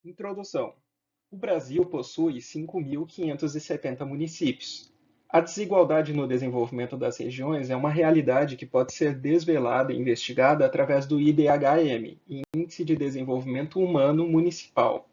Introdução. O Brasil possui 5.570 municípios. A desigualdade no desenvolvimento das regiões é uma realidade que pode ser desvelada e investigada através do IDHM, Índice de Desenvolvimento Humano Municipal.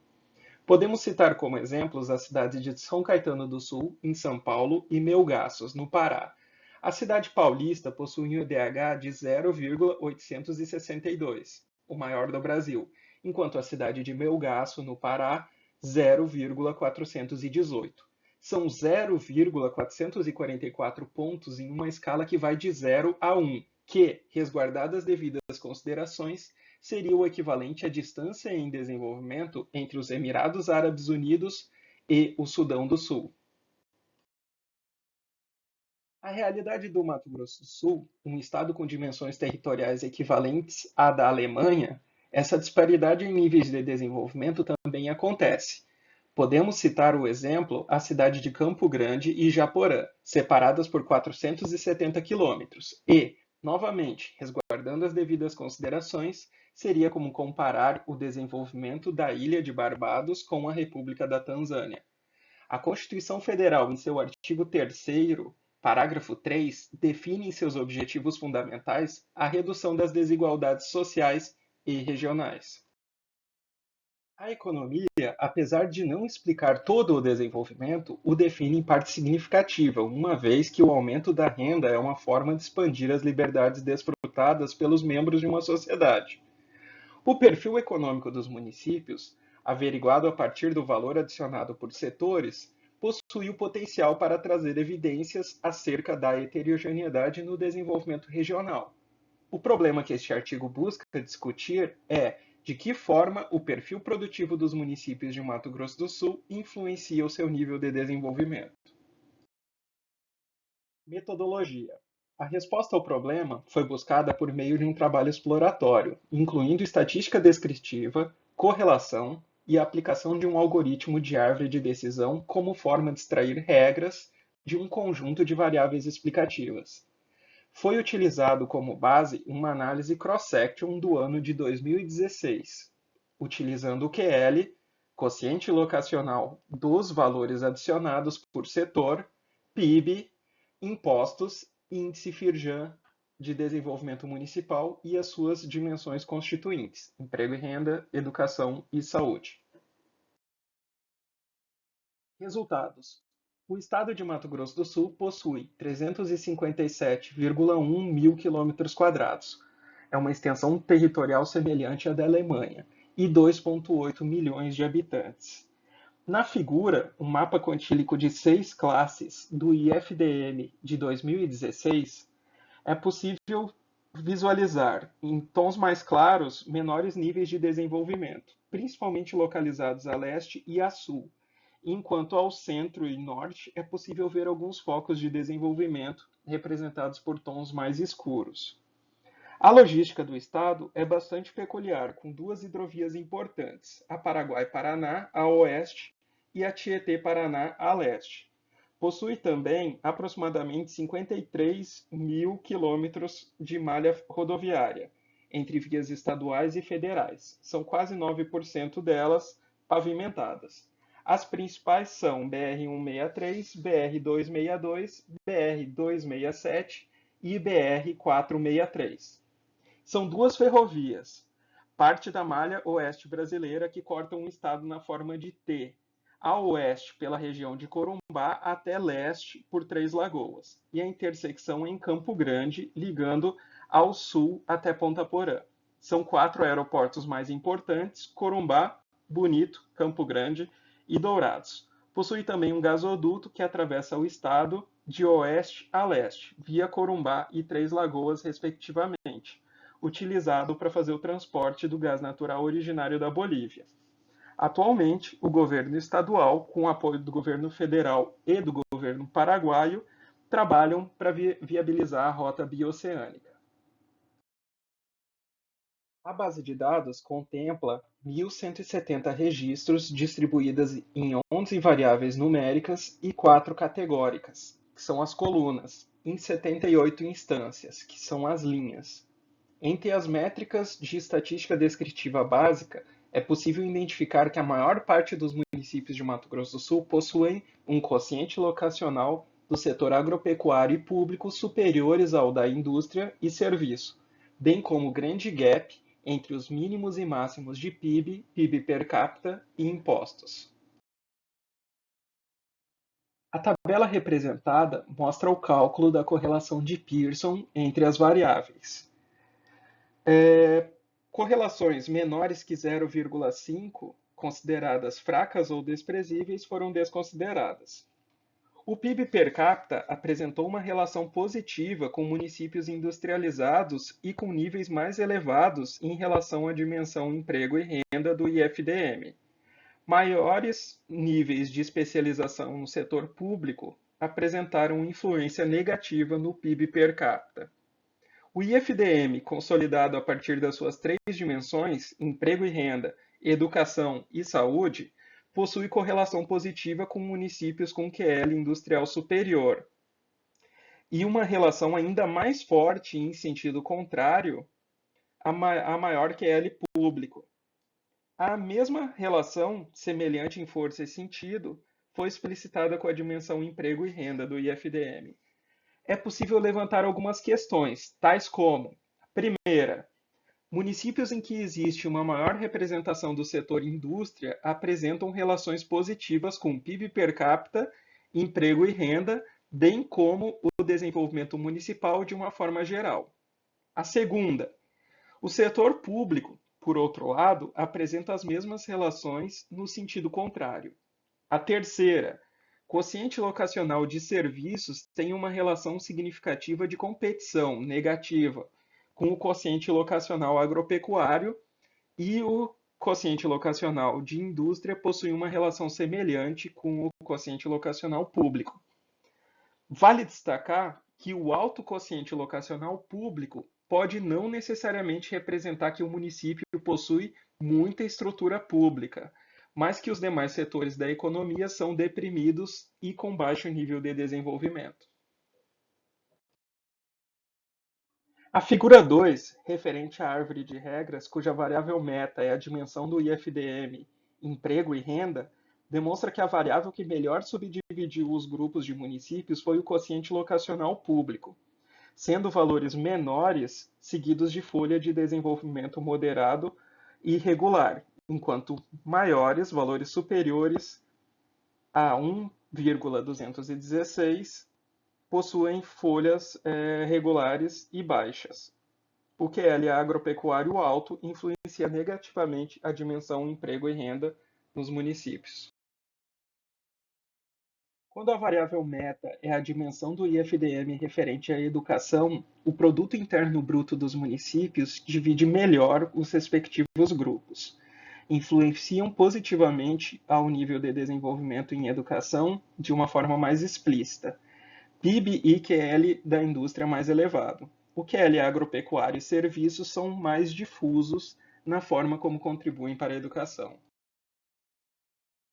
Podemos citar como exemplos as cidades de São Caetano do Sul, em São Paulo, e Melgaços, no Pará. A cidade paulista possui um IDH de 0,862, o maior do Brasil, enquanto a cidade de Melgaço, no Pará, 0,418. São 0,444 pontos em uma escala que vai de 0 a 1, que, resguardadas as devidas considerações, seria o equivalente à distância em desenvolvimento entre os Emirados Árabes Unidos e o Sudão do Sul. A realidade do Mato Grosso do Sul, um estado com dimensões territoriais equivalentes à da Alemanha, essa disparidade em níveis de desenvolvimento também acontece. Podemos citar o exemplo a cidade de Campo Grande e Japorã, separadas por 470 quilômetros, e, novamente, resguardando as devidas considerações, seria como comparar o desenvolvimento da ilha de Barbados com a República da Tanzânia. A Constituição Federal, em seu artigo 3º, parágrafo 3, define em seus objetivos fundamentais a redução das desigualdades sociais e regionais. A economia, apesar de não explicar todo o desenvolvimento, o define em parte significativa, uma vez que o aumento da renda é uma forma de expandir as liberdades desfrutadas pelos membros de uma sociedade. O perfil econômico dos municípios, averiguado a partir do valor adicionado por setores, possui o potencial para trazer evidências acerca da heterogeneidade no desenvolvimento regional. O problema que este artigo busca discutir é de que forma o perfil produtivo dos municípios de Mato Grosso do Sul influencia o seu nível de desenvolvimento. Metodologia. A resposta ao problema foi buscada por meio de um trabalho exploratório, incluindo estatística descritiva, correlação e a aplicação de um algoritmo de árvore de decisão como forma de extrair regras de um conjunto de variáveis explicativas. Foi utilizado como base uma análise cross-section do ano de 2016, utilizando o QL, quociente locacional dos valores adicionados por setor, PIB, impostos, índice Firjan de desenvolvimento municipal e as suas dimensões constituintes, emprego e renda, educação e saúde. Resultados. O estado de Mato Grosso do Sul possui 357,1 mil km². É uma extensão territorial semelhante à da Alemanha e 2,8 milhões de habitantes. Na figura, um mapa quantílico de 6 classes do IFDM de 2016, é possível visualizar, em tons mais claros, menores níveis de desenvolvimento, principalmente localizados a leste e a sul, enquanto ao centro e norte é possível ver alguns focos de desenvolvimento representados por tons mais escuros. A logística do estado é bastante peculiar, com duas hidrovias importantes, a Paraguai-Paraná a oeste e a Tietê-Paraná a leste. Possui também aproximadamente 53 mil quilômetros de malha rodoviária, entre vias estaduais e federais. São quase 9% delas pavimentadas. As principais são BR-163, BR-262, BR-267 e BR-463. São duas ferrovias, parte da malha oeste brasileira, que cortam o estado na forma de T, a oeste pela região de Corumbá até leste por Três Lagoas, e a intersecção em Campo Grande, ligando ao sul até Ponta Porã. São 4 aeroportos mais importantes: Corumbá, Bonito, Campo Grande e Dourados. Possui também um gasoduto que atravessa o estado de oeste a leste, via Corumbá e Três Lagoas, respectivamente, utilizado para fazer o transporte do gás natural originário da Bolívia. Atualmente, o governo estadual, com o apoio do governo federal e do governo paraguaio, trabalham para viabilizar a rota bioceânica. A base de dados contempla 1.170 registros distribuídas em 11 variáveis numéricas e 4 categóricas, que são as colunas, em 78 instâncias, que são as linhas. Entre as métricas de estatística descritiva básica, é possível identificar que a maior parte dos municípios de Mato Grosso do Sul possuem um quociente locacional do setor agropecuário e público superiores ao da indústria e serviço, bem como grande gap entre os mínimos e máximos de PIB, PIB per capita e impostos. A tabela representada mostra o cálculo da correlação de Pearson entre as variáveis. Correlações menores que 0,5, consideradas fracas ou desprezíveis, foram desconsideradas. O PIB per capita apresentou uma relação positiva com municípios industrializados e com níveis mais elevados em relação à dimensão emprego e renda do IFDM. Maiores níveis de especialização no setor público apresentaram influência negativa no PIB per capita. O IFDM, consolidado a partir das suas três dimensões, emprego e renda, educação e saúde, possui correlação positiva com municípios com QL industrial superior, e uma relação ainda mais forte em sentido contrário a maior QL público. A mesma relação, semelhante em força e sentido, foi explicitada com a dimensão emprego e renda do IFDM. É possível levantar algumas questões, tais como: primeira, municípios em que existe uma maior representação do setor indústria apresentam relações positivas com PIB per capita, emprego e renda, bem como o desenvolvimento municipal de uma forma geral. A segunda, o setor público, por outro lado, apresenta as mesmas relações no sentido contrário. A terceira, quociente locacional de serviços tem uma relação significativa de competição negativa com o quociente locacional agropecuário, e o quociente locacional de indústria possui uma relação semelhante com o quociente locacional público. Vale destacar que o alto quociente locacional público pode não necessariamente representar que o município possui muita estrutura pública, mas que os demais setores da economia são deprimidos e com baixo nível de desenvolvimento. A figura 2, referente à árvore de regras, cuja variável meta é a dimensão do IFDM, emprego e renda, demonstra que a variável que melhor subdividiu os grupos de municípios foi o quociente locacional público, sendo valores menores seguidos de folha de desenvolvimento moderado e regular, enquanto maiores, valores superiores a 1,216, possuem folhas regulares e baixas. O QL agropecuário alto influencia negativamente a dimensão emprego e renda nos municípios. Quando a variável meta é a dimensão do IFDM referente à educação, o produto interno bruto dos municípios divide melhor os respectivos grupos. Influenciam positivamente ao nível de desenvolvimento em educação de uma forma mais explícita. PIB e QL da indústria mais elevado. O QL agropecuário e serviços são mais difusos na forma como contribuem para a educação.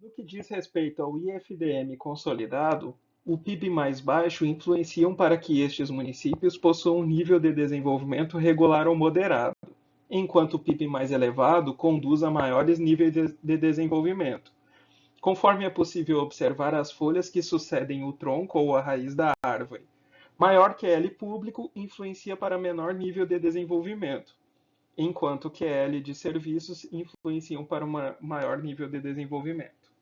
No que diz respeito ao IFDM consolidado, o PIB mais baixo influenciam para que estes municípios possuam um nível de desenvolvimento regular ou moderado, enquanto o PIB mais elevado conduz a maiores níveis de desenvolvimento, conforme é possível observar as folhas que sucedem o tronco ou a raiz da árvore. Maior QL público influencia para menor nível de desenvolvimento, enquanto QL de serviços influenciam para um maior nível de desenvolvimento.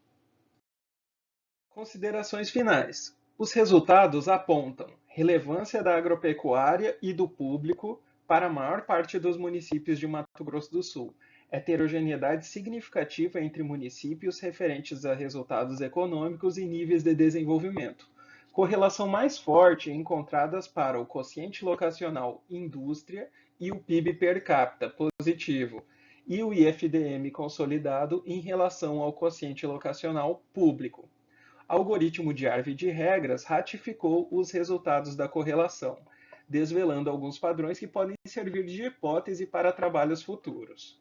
Considerações finais. Os resultados apontam relevância da agropecuária e do público para a maior parte dos municípios de Mato Grosso do Sul, heterogeneidade significativa entre municípios referentes a resultados econômicos e níveis de desenvolvimento. Correlação mais forte encontradas para o quociente locacional indústria e o PIB per capita positivo, e o IFDM consolidado em relação ao quociente locacional público. Algoritmo de árvore de regras ratificou os resultados da correlação, desvelando alguns padrões que podem servir de hipótese para trabalhos futuros.